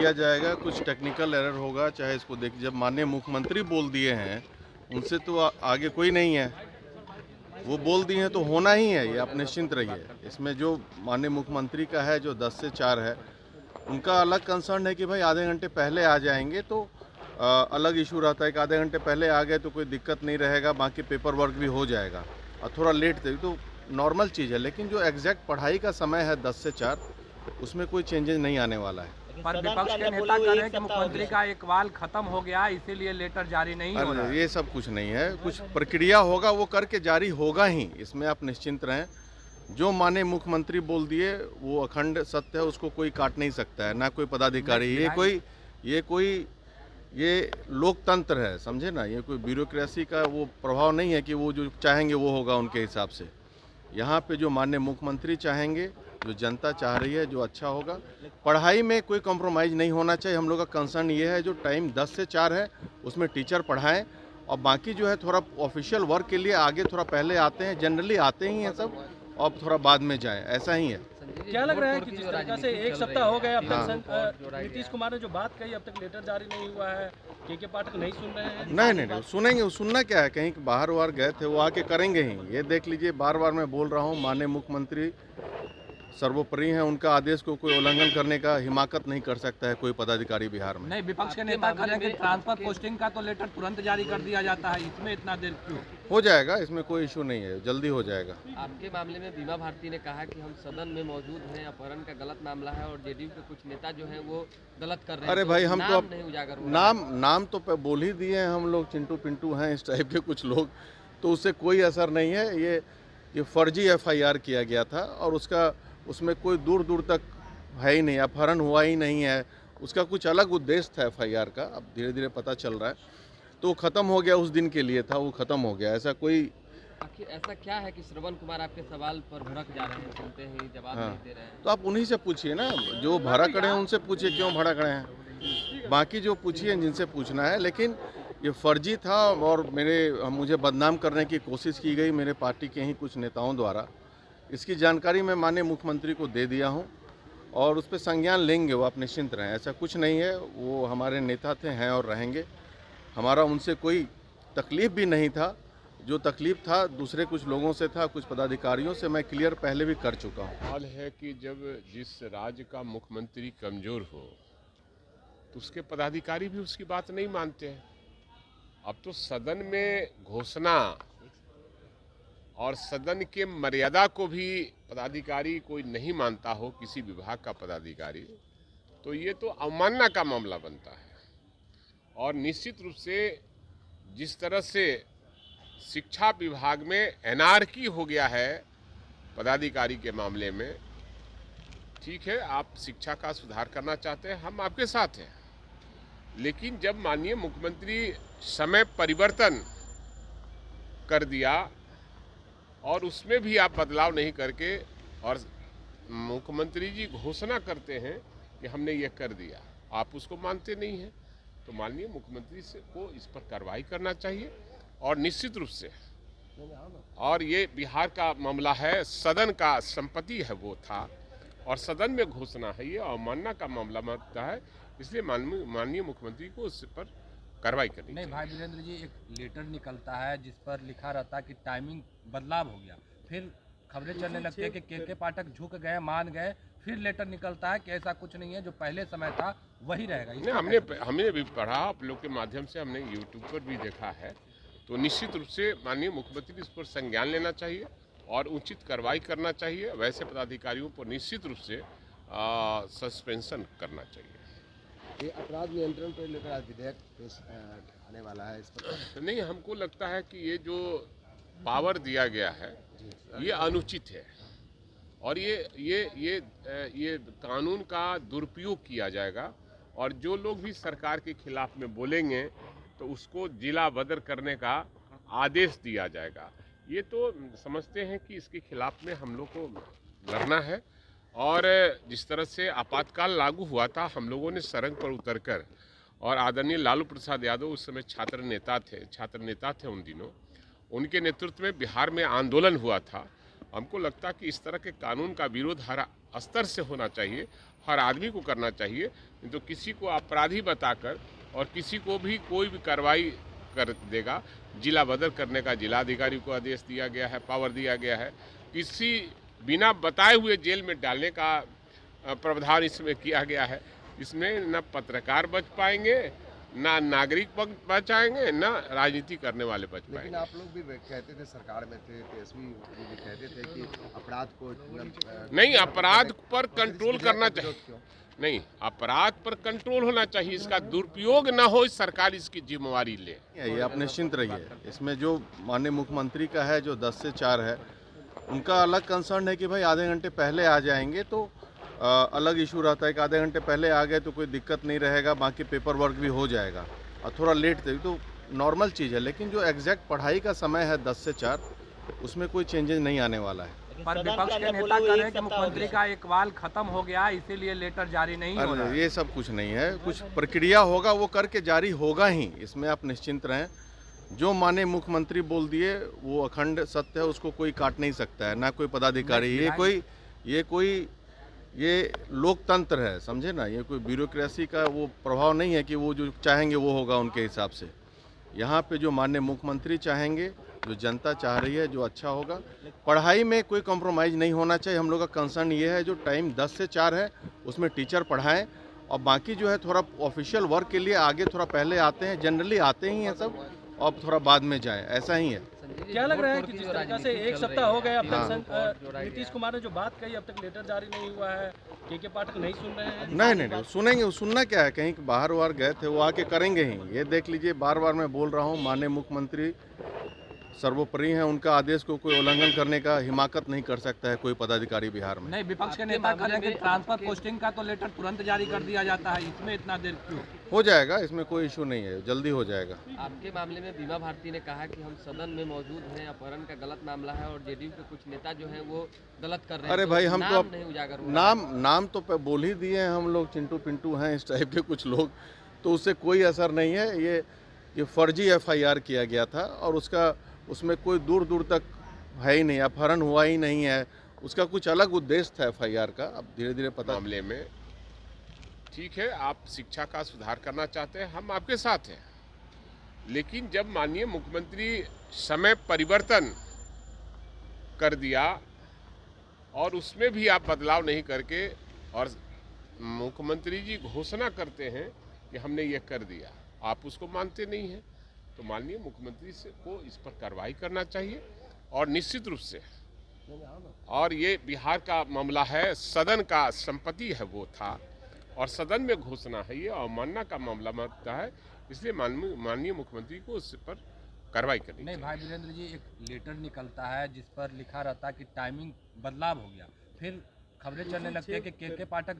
दिया जाएगा। कुछ टेक्निकल एरर होगा, चाहे इसको देख, जब माननीय मुख्यमंत्री बोल दिए हैं, उनसे तो आगे कोई नहीं है। वो बोल दिए हैं तो होना ही है, ये आप निश्चिंत रहिए। इसमें जो माननीय मुख्यमंत्री का है, जो 10 से 4 है, उनका अलग कंसर्न है कि भाई आधे घंटे पहले आ जाएंगे तो अलग इशू रहता है कि आधे घंटे पहले आ गए तो कोई दिक्कत नहीं रहेगा, बाकी पेपर वर्क भी हो जाएगा। और थोड़ा लेट थे तो नॉर्मल चीज़ है, लेकिन जो एग्जैक्ट पढ़ाई का समय है 10 से 4, उसमें कोई चेंजेस नहीं आने वाला है। पर विपक्ष के नेता कह रहे हैं कि मुख्यमंत्री का इकबाल खत्म हो गया, इसीलिए लेटर जारी नहीं हो रहा है। ये सब कुछ नहीं है, कुछ प्रक्रिया होगा, वो करके जारी होगा ही, इसमें आप निश्चिंत रहें। जो माने मुख्यमंत्री बोल दिए वो अखंड सत्य है, उसको कोई काट नहीं सकता है, ना कोई पदाधिकारी। ये लोकतंत्र है, समझे ना। ये कोई ब्यूरोक्रेसी का वो प्रभाव नहीं है कि वो जो चाहेंगे वो होगा उनके हिसाब से। यहाँ पे जो माननीय मुख्यमंत्री चाहेंगे, जो जनता चाह रही है, जो अच्छा होगा। पढ़ाई में कोई कॉम्प्रोमाइज़ नहीं होना चाहिए। हम लोग का कंसर्न ये है, जो टाइम 10 से 4 है उसमें टीचर पढ़ाएं, और बाकी जो है थोड़ा ऑफिशियल वर्क के लिए आगे थोड़ा पहले आते हैं, जनरली आते ही हैं सब, और थोड़ा बाद में जाएं, ऐसा ही है। क्या लग रहा है कि जिस तरीके से एक सप्ताह हो गया अब तक नीतीश कुमार ने जो बात कही, अब तक लेटर जारी नहीं हुआ है, के पाठक नहीं सुन रहे हैं? नहीं, सुनेंगे। सुनना क्या है, कहीं बाहर वार गए थे, वो आके करेंगे ही। ये देख लीजिए, बार बार मैं बोल रहा हूँ, माननीय मुख्यमंत्री सर्वोपरि हैं, उनका आदेश को कोई उल्लंघन करने का हिमाकत नहीं कर सकता है कोई पदाधिकारी बिहार में। नहीं, विपक्ष के नेता कह रहे हैं कि ट्रांसफर पोस्टिंग का तो लेटर तुरंत जारी कर दिया जाता है, इसमें इतना देर क्यों? हो जाएगा, इसमें कोई इशू नहीं है, जल्दी हो जाएगा। आपके मामले में बीमा भारती ने कहा कि हम सदन में मौजूद हैं, अपहरण का गलत मामला है और जेडीयू के कुछ नेता जो हैं वो गलत कर रहे हैं। अरे भाई, हम तो अब नहीं उजागर हो नाम तो बोल ही दिए हैं हम लोग, चिंटू पिंटू हैं इस टाइप के कुछ लोग, तो उससे कोई असर नहीं है। ये फर्जी FIR किया गया था, और उसमें कोई दूर दूर तक है ही नहीं, अपहरण हुआ ही नहीं है। उसका कुछ अलग उद्देश्य था FIR का, अब धीरे धीरे पता चल रहा है। तो ख़त्म हो गया, उस दिन के लिए था, वो ख़त्म हो गया। ऐसा कोई आखिर ऐसा क्या है कि श्रवण कुमार आपके सवाल पर भड़क जा रहे हैं, सुनते हैं जवाब नहीं दे रहे हैं? तो आप उन्हीं से पूछिए ना, जो भड़क रहे हैं उनसे पूछिए क्यों भड़क रहे हैं। बाकी जो पूछिए जिनसे पूछना है, लेकिन ये फर्जी था और मुझे बदनाम करने की कोशिश की गई मेरे पार्टी के ही कुछ नेताओं द्वारा। इसकी जानकारी मैं माननीय मुख्यमंत्री को दे दिया हूं, और उस पर संज्ञान लेंगे वो, आप निश्चिंत रहें। ऐसा कुछ नहीं है, वो हमारे नेता थे, हैं और रहेंगे। हमारा उनसे कोई तकलीफ़ भी नहीं था। जो तकलीफ़ था दूसरे कुछ लोगों से था, कुछ पदाधिकारियों से, मैं क्लियर पहले भी कर चुका हूँ। हाल है कि जब जिस राज्य का मुख्यमंत्री कमज़ोर हो तो उसके पदाधिकारी भी उसकी बात नहीं मानते हैं। अब तो सदन में घोषणा और सदन के मर्यादा को भी पदाधिकारी कोई नहीं मानता हो, किसी विभाग का पदाधिकारी, तो ये तो अवमानना का मामला बनता है। और निश्चित रूप से जिस तरह से शिक्षा विभाग में एनार्की हो गया है पदाधिकारी के मामले में, ठीक है, आप शिक्षा का सुधार करना चाहते हैं, हम आपके साथ हैं, लेकिन जब माननीय मुख्यमंत्री समय परिवर्तन कर दिया और उसमें भी आप बदलाव नहीं करके, और मुख्यमंत्री जी घोषणा करते हैं कि हमने ये कर दिया, आप उसको मानते नहीं हैं, तो माननीय मुख्यमंत्री से को इस पर कार्रवाई करना चाहिए। और निश्चित रूप से, और ये बिहार का मामला है, सदन का संपत्ति है वो था, और सदन में घोषणा है, ये अवमानना का मामला बनता है, इसलिए माननीय मुख्यमंत्री को उस पर कार्रवाई करनी चाहिए। नहीं भाई वीरेंद्र जी, एक लेटर निकलता है जिस पर लिखा रहता है कि टाइमिंग बदलाव हो गया, फिर खबरें चलने लगती है कि के पाठक झुक गए, मान गए, फिर लेटर निकलता है कि ऐसा कुछ नहीं है, जो पहले समय था वही रहेगा। नहीं, हमने भी पढ़ा, आप लोग के माध्यम से हमने यूट्यूब पर भी देखा है, तो निश्चित रूप से माननीय मुख्यमंत्री इस पर संज्ञान लेना चाहिए और उचित कार्रवाई करना चाहिए। वैसे पदाधिकारियों पर निश्चित रूप से सस्पेंशन करना चाहिए। ये अपराध नियंत्रण पर लेकर आज विधेयक पेश आने वाला है, इस पर नहीं, हमको लगता है कि ये जो पावर दिया गया है ये अनुचित है, और ये कानून का दुरुपयोग किया जाएगा, और जो लोग भी सरकार के खिलाफ में बोलेंगे तो उसको जिला बदर करने का आदेश दिया जाएगा। ये तो समझते हैं कि इसके खिलाफ में हम लोग को लड़ना है, और जिस तरह से आपातकाल लागू हुआ था, हम लोगों ने सड़क पर उतरकर, और आदरणीय लालू प्रसाद यादव उस समय छात्र नेता थे उन दिनों, उनके नेतृत्व में बिहार में आंदोलन हुआ था। हमको लगता कि इस तरह के कानून का विरोध हर स्तर से होना चाहिए, हर आदमी को करना चाहिए, नहीं तो किसी को अपराधी बताकर और किसी को भी कोई भी कार्रवाई कर देगा। जिला बदल करने का जिलाधिकारी को आदेश दिया गया है, पावर दिया गया है। किसी बिना बताए हुए जेल में डालने का प्रावधान इसमें किया गया है। इसमें न पत्रकार बच पाएंगे, ना नागरिक बच पाएंगे, ना राजनीति करने वाले बच पाएंगे। लेकिन आप लोग भी कहते थे, सरकार में थे, तेजस्वी जी भी कहते थे कि अपराध को नहीं, अपराध पर कंट्रोल करना चाहिए। नहीं, अपराध पर कंट्रोल होना चाहिए, इसका दुरुपयोग ना हो, सरकार इसकी जिम्मेवारी ले। ये आप निश्चिंत रहिए। इसमें जो माननीय मुख्यमंत्री का है जो 10 से 4 है, उनका अलग कंसर्न है कि भाई आधे घंटे पहले आ जाएंगे तो अलग इशू रहता है कि आधे घंटे पहले आ गए तो कोई दिक्कत नहीं रहेगा, बाकी पेपर वर्क भी हो जाएगा। और थोड़ा लेट थे तो नॉर्मल चीज़ है, लेकिन जो एग्जैक्ट पढ़ाई का समय है 10 से 4, उसमें कोई चेंजेस नहीं आने वाला है। पर विपक्ष के नेता कह रहे हैं कि मुख्यमंत्री का इकबाल खत्म हो गया, इसीलिए लेटर जारी नहीं हो रहा है। ये सब कुछ नहीं है, कुछ प्रक्रिया होगा वो करके जारी होगा ही, इसमें आप निश्चिंत रहें। जो माननीय मुख्यमंत्री बोल दिए वो अखंड सत्य है, उसको कोई काट नहीं सकता है, ना कोई पदाधिकारी। ये लोकतंत्र है, समझे ना। ये कोई ब्यूरोक्रेसी का वो प्रभाव नहीं है कि वो जो चाहेंगे वो होगा उनके हिसाब से। यहाँ पे जो माननीय मुख्यमंत्री चाहेंगे, जो जनता चाह रही है, जो अच्छा होगा। पढ़ाई में कोई कॉम्प्रोमाइज़ नहीं होना चाहिए। हम लोग का कंसर्न ये है, जो टाइम 10 से 4 है उसमें टीचर पढ़ाएं, और बाकी जो है थोड़ा ऑफिशियल वर्क के लिए आगे थोड़ा पहले आते हैं, जनरली आते ही हैं सब, और थोड़ा बाद में जाएं, ऐसा ही है। क्या लग रहा है कि जिस तरीके से एक सप्ताह हो गया अब तक नीतीश कुमार ने जो बात कही, अब तक लेटर जारी नहीं हुआ है, के पाठक नहीं सुन रहे हैं? नहीं, सुनेंगे। सुनना क्या है, कहीं बाहर वार गए थे, वो आके करेंगे ही। ये देख लीजिए, बार बार मैं बोल रहा हूँ, माननीय मुख्यमंत्री सर्वोपरि हैं, उनका आदेश को कोई उल्लंघन करने का हिमाकत नहीं कर सकता है कोई पदाधिकारी बिहार में। नहीं, विपक्ष के नेता कह रहे हैं कि ट्रांसफर पोस्टिंग का तो लेटर तुरंत जारी कर दिया जाता है, इसमें इतना देर क्यों? हो जाएगा, इसमें कोई इशू नहीं है, जल्दी हो जाएगा। आपके मामले में बीमा भारती ने कहा कि हम सदन में मौजूद हैं, अपहरण का गलत मामला है और जेडीयू के कुछ नेता जो हैं वो गलत कर रहे हैं। अरे भाई, हम तो अब नहीं उजागर हो रहा है। नाम तो बोल ही दिए हैं हम लोग, चिंटू पिंटू हैं इस टाइप के कुछ लोग, तो उससे कोई असर नहीं है। ये फर्जी FIR किया गया था, और उसमें कोई दूर तक है ही नहीं, अपहरण हुआ ही नहीं है। उसका कुछ अलग उद्देश्य था FIR का, अब धीरे धीरे पता। मामले में ठीक है, आप शिक्षा का सुधार करना चाहते हैं, हम आपके साथ हैं। लेकिन जब माननीय मुख्यमंत्री समय परिवर्तन कर दिया और उसमें भी आप बदलाव नहीं करके, और मुख्यमंत्री जी घोषणा करते हैं कि हमने ये कर दिया, आप उसको मानते नहीं हैं, तो माननीय मुख्यमंत्री से को इस पर कार्रवाई करना चाहिए। और निश्चित रूप से, और ये बिहार का मामला है, सदन का संपत्ति है वो था, और सदन में घोषणा है, ये अवमानना का मामला मानता है, इसलिए माननीय मुख्यमंत्री को इस पर कार्रवाई करनी चाहिए। नहीं भाई वीरेंद्र जी, एक लेटर निकलता है जिस पर लिखा रहता है कि टाइमिंग बदलाव हो गया, फिर खबरें चलने लगती है कि के पाठक